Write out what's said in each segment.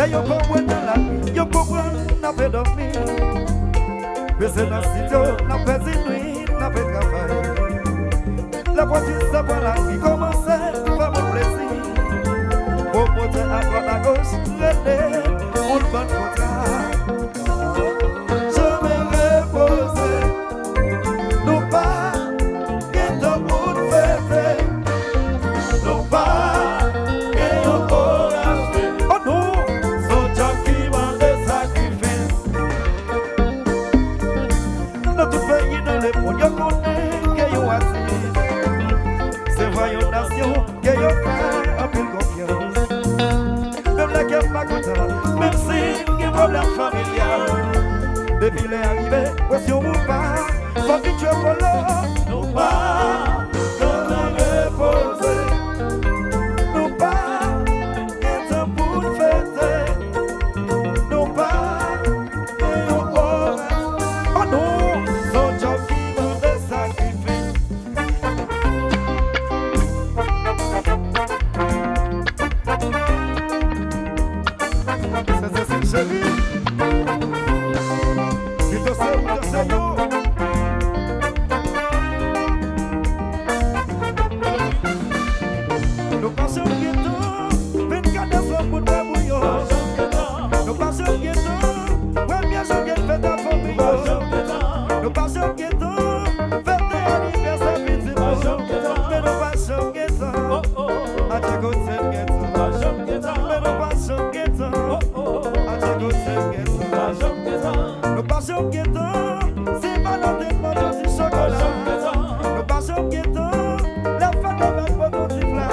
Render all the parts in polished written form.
là yo comprend dans la vie, yo comprend n'a fait dormir. Mais c'est dans studio, n'a fait nuit, n'a fait travail. La voiture ça va la vie commencer, va mon plaisir. Pour monter à droite à gauche, relais, pour le bon contrat. Je vais reposer, non pas, qu'est-ce que vous faites? Non pas. Même si il y a un problème familial, depuis les arrivées, question ou pas, faut que tu es pour l'eau, non pas, qu'on a reposé, non pas, qu'est-ce que pour fêter, non pas, et on aura, oh non, son job qui m'a des sacrifices. Chérie, si tu sais où tu sais yo. Nous passons au ghetto, 24 décembre pour ta bouillon. Nous passons au ghetto, ouais bien sûr qu'elle fait ta famille. Nous passons au ghetto, fête d'anniversaire petit peu. Mais nous passons au ghetto, à tes côtés ghetto. Mais nous passons au ghetto. Nous passons au ghetto, c'est Valentin pour ton petit chocolat. Nous passons au ghetto, la fête avec pour ton petit plat.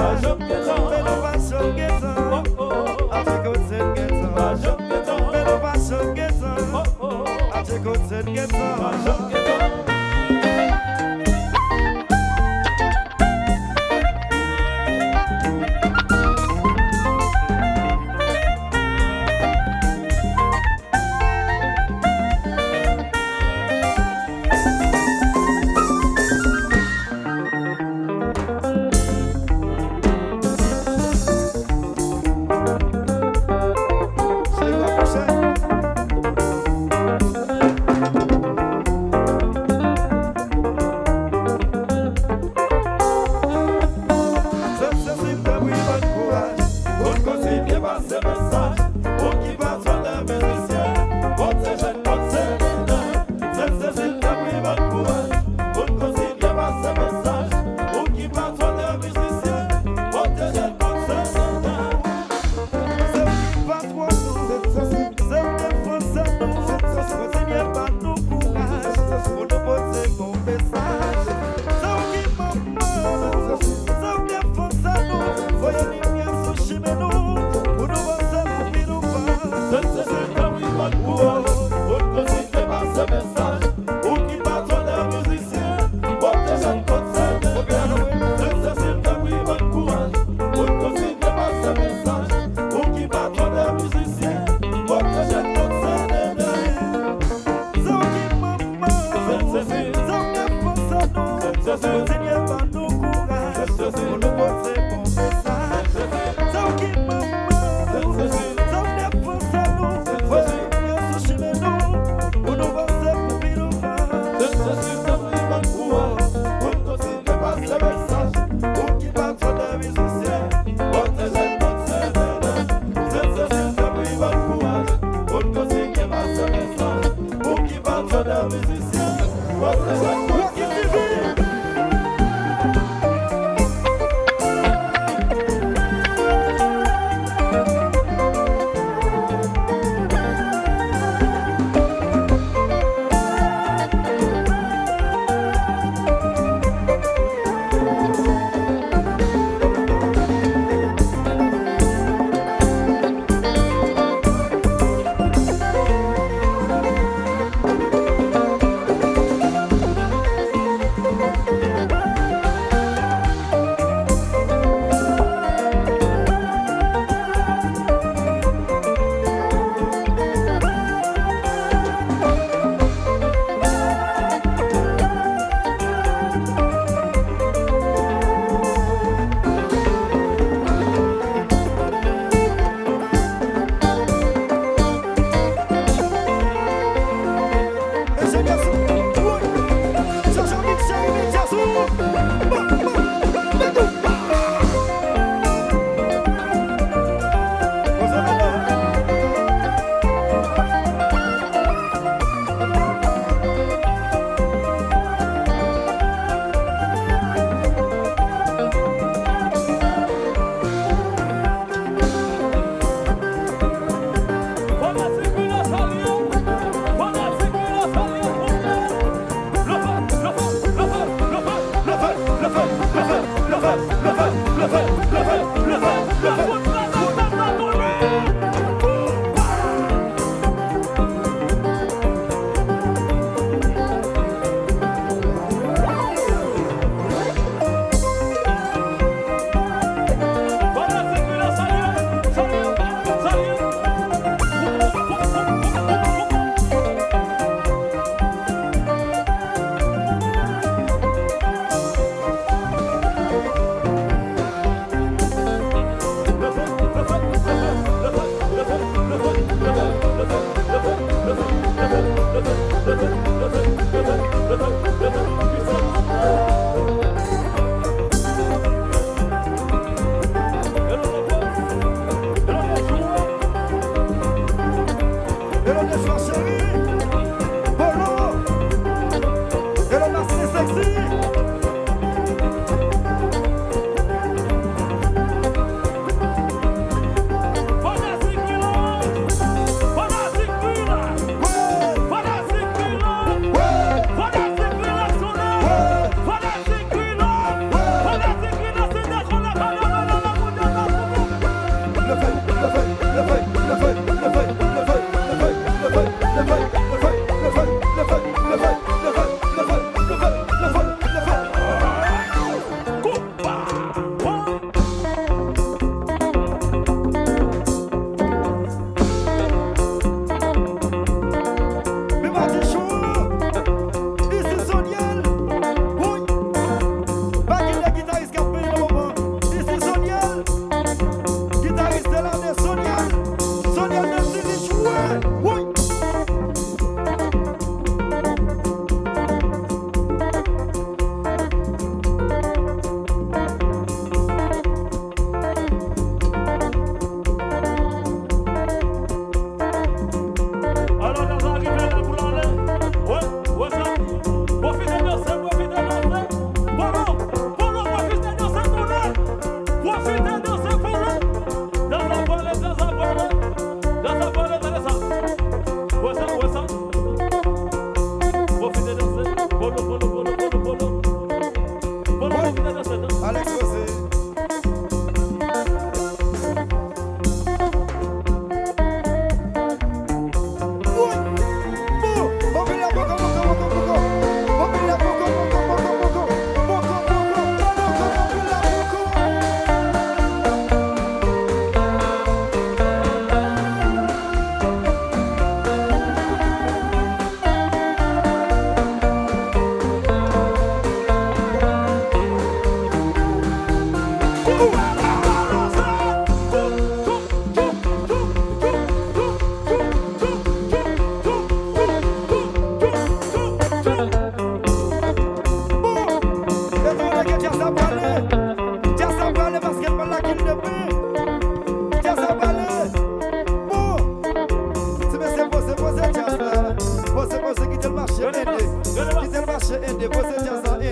marché indé, vous êtes ça indé.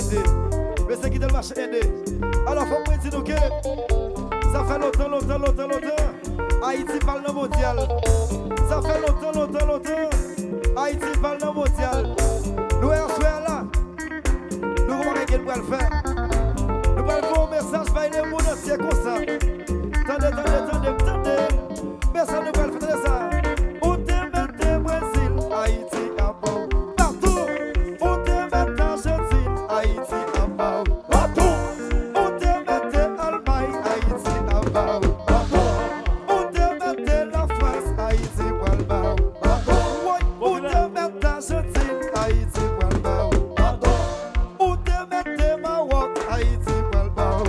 Mais c'est qui le marché indé. Alors, faut me dire que ça fait longtemps. Haïti parle dans le mondial. Ça fait longtemps. Haïti parle dans le mondial. Nous, on soit là. Nous, on va le faire. Nous allons faire un message par les mondes entiers comme ça. Attendez. Personne ne va le faire ça. Où te mettez Brésil, Haïti à bord. Partout. Où te mettez Argentine, Haïti à bord. Partout. Où te mettez Allemagne, Haïti à bord. Partout. Où te mettez la France, Haïti à bord. Partout. Où te mettez Argentine, Haïti à bord. Partout. Où te mettez Maroc, Haïti à bord.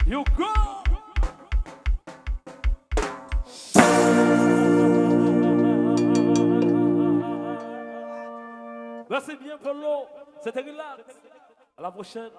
You go! Merci bien, Polo. C'était relax. À la prochaine.